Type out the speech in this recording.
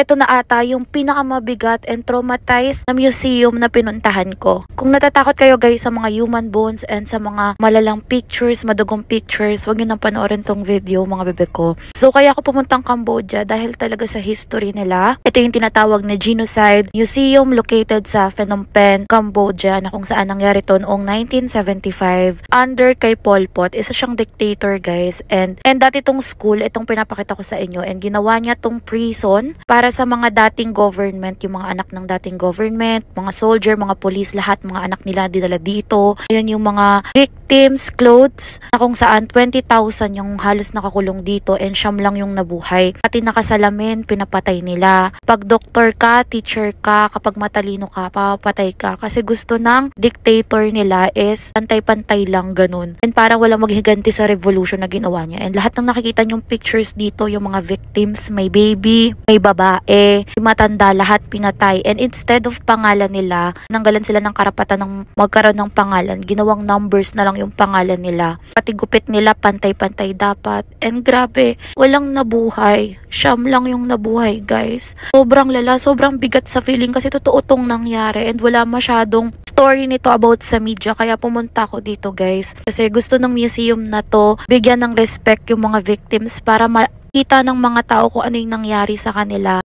Ito na ata yung pinakamabigat and traumatized na museum na pinuntahan ko. Kung natatakot kayo guys sa mga human bones and sa mga malalang pictures, madugong pictures, huwag nyo nang panoorin tong video mga bebe ko. So kaya ako pumuntang Cambodia dahil talaga sa history nila. Ito yung tinatawag na Genocide Museum located sa Phnom Penh, Cambodia, na kung saan nangyari to noong 1975 under kay Pol Pot. Isa siyang dictator guys, and dati tong school, itong pinapakita ko sa inyo, and ginawa niya tong prison para sa mga dating government, yung mga anak ng dating government, mga soldier, mga police, lahat mga anak nila dinala dito. Ayan yung mga victims clothes na kung saan 20,000 yung halos nakakulong dito and siyam lang yung nabuhay. Pati nakasalamin, pinapatay nila. Pag doktor ka, teacher ka, kapag matalino ka, papatay ka. Kasi gusto ng dictator nila is pantay-pantay lang ganun. And parang walang maghiganti sa revolution na ginawa niya. And lahat ng nakikita niyong pictures dito, yung mga victims, may baby, may babae, may matanda, lahat pinatay. And instead of pangalan nila, nanggalan sila ng karapatan ng magkaroon ng pangalan. Ginawang numbers na lang yung pangalan nila. Pati gupit nila, pantay-pantay dapat. And grabe, walang nabuhay. Siyam lang yung nabuhay, guys. Sobrang lala, sobrang bigat sa feeling kasi totoo tong nangyari and wala masyadong story nito about sa media. Kaya pumunta ako dito, guys. Kasi gusto ng museum na to bigyan ng respect yung mga victims para makita ng mga tao kung ano yung nangyari sa kanila.